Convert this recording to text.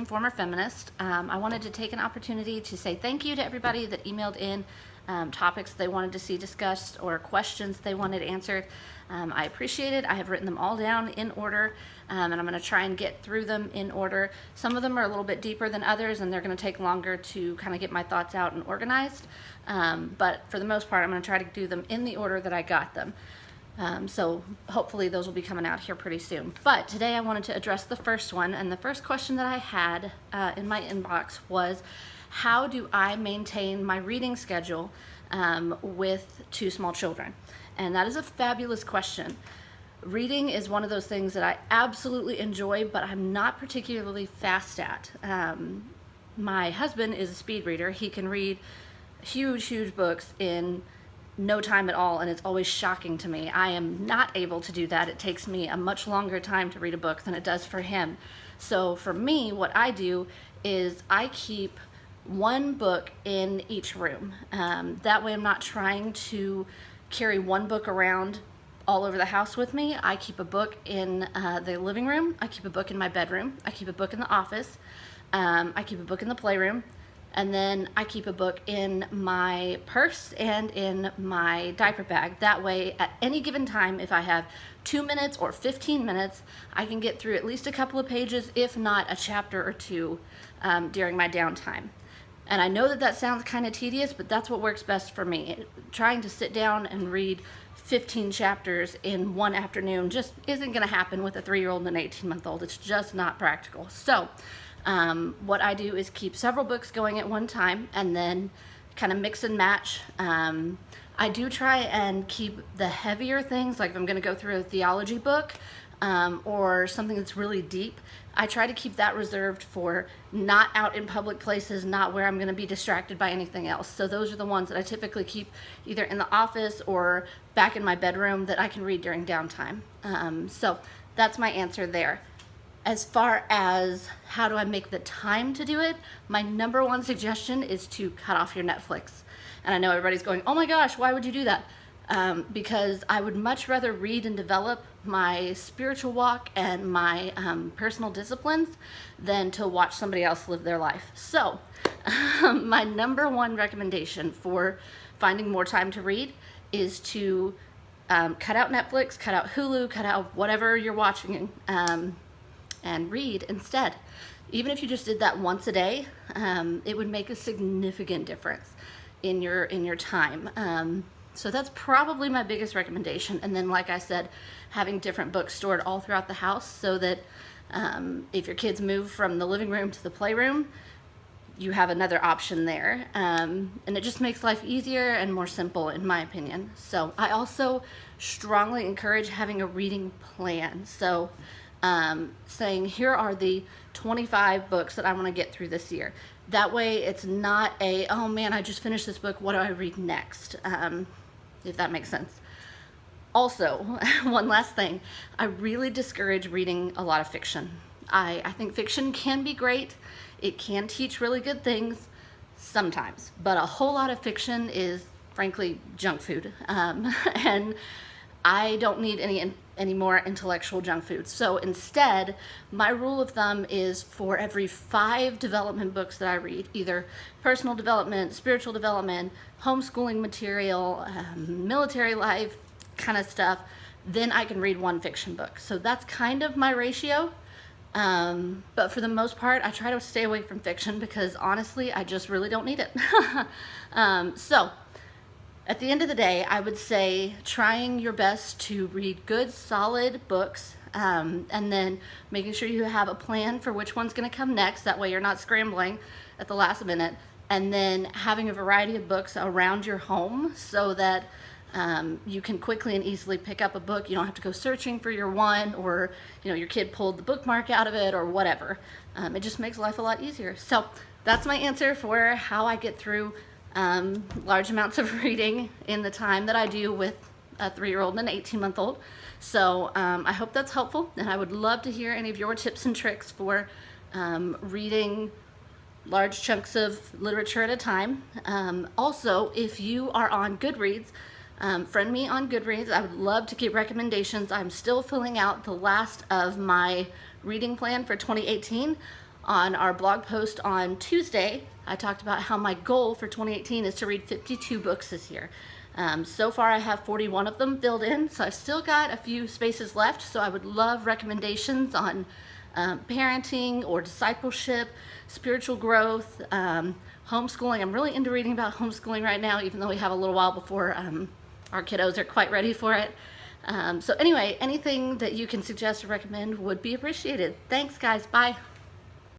and former feminist. I wanted to take an opportunity to say thank you to everybody that emailed in topics they wanted to see discussed or questions they wanted answered. I appreciate it. I have written them all down in order, and I'm going to try and get through them in order. Some of them are a little bit deeper than others, and they're going to take longer to kind of get my thoughts out and organized. But for the most part, I'm going to try to do them in the order that I got them. So hopefully those will be coming out here pretty soon. But today I wanted to address the first one, and the first question that I had in my inbox was, how do I maintain my reading schedule with two small children? And that is a fabulous question. Reading is one of those things that I absolutely enjoy, but I'm not particularly fast at. My husband is a speed reader. He can read huge books in no time at all, and it's always shocking to me. I am not able to do that. It takes me a much longer time to read a book than it does for him. So for me, what I do is I keep one book in each room. That way I'm not trying to carry one book around all over the house with me. I keep a book in the living room. I keep a book in my bedroom. I keep a book in the office. I keep a book in the playroom. And then I keep a book in my purse and in my diaper bag. That way, at any given time, if I have 2 minutes or 15 minutes, I can get through at least a couple of pages, if not a chapter or two, during my downtime. And I know that that sounds kind of tedious, but that's what works best for me. Trying to sit down and read 15 chapters in one afternoon just isn't going to happen with a 3-year-old and an 18-month-old. It's just not practical. So what I do is keep several books going at one time and then kind of mix and match. I do try and keep the heavier things, like if I'm going to go through a theology book or something that's really deep, I try to keep that reserved for not out in public places, not where I'm going to be distracted by anything else. So those are the ones that I typically keep either in the office or back in my bedroom that I can read during downtime. So that's my answer there. As far as how do I make the time to do it, my number one suggestion is to cut off your Netflix. And I know everybody's going, oh my gosh, why would you do that? Because I would much rather read and develop my spiritual walk and my personal disciplines than to watch somebody else live their life. So my number one recommendation for finding more time to read is to cut out Netflix, cut out Hulu, cut out whatever you're watching, and read instead. Even if you just did that once a day, it would make a significant difference in your time. So that's probably my biggest recommendation. And then, like I said, having different books stored all throughout the house so that if your kids move from the living room to the playroom, you have another option there. And it just makes life easier and more simple, in my opinion. So I also strongly encourage having a reading plan. So saying, here are the 25 books that I want to get through this year. That way it's not a, oh man, I just finished this book, what do I read next? If that makes sense. Also, one last thing, I really discourage reading a lot of fiction. I think fiction can be great. It can teach really good things sometimes, but a whole lot of fiction is frankly junk food. And I don't need any more intellectual junk food. So instead, my rule of thumb is for every 5 development books that I read, either personal development, spiritual development, homeschooling material, military life kind of stuff, then I can read 1 fiction book. So that's kind of my ratio. But for the most part, I try to stay away from fiction because honestly, I just really don't need it. So at the end of the day, I would say trying your best to read good, solid books, and then making sure you have a plan for which one's going to come next. That way you're not scrambling at the last minute. And then having a variety of books around your home so that you can quickly and easily pick up a book. You don't have to go searching for your one, or your kid pulled the bookmark out of it or whatever. It just makes life a lot easier. So that's my answer for how I get through large amounts of reading in the time that I do with a 3-year-old and an 18-month-old. So I hope that's helpful, and I would love to hear any of your tips and tricks for reading large chunks of literature at a time. Also, if you are on Goodreads, friend me on Goodreads. I would love to get recommendations. I'm still filling out the last of my reading plan for 2018. On our blog post on Tuesday, I talked about how my goal for 2018 is to read 52 books this year. So far I have 41 of them filled in, so I've still got a few spaces left, so I would love recommendations on parenting or discipleship, spiritual growth, homeschooling. I'm really into reading about homeschooling right now, even though we have a little while before our kiddos are quite ready for it. So anyway, anything that you can suggest or recommend would be appreciated. Thanks, guys. Bye.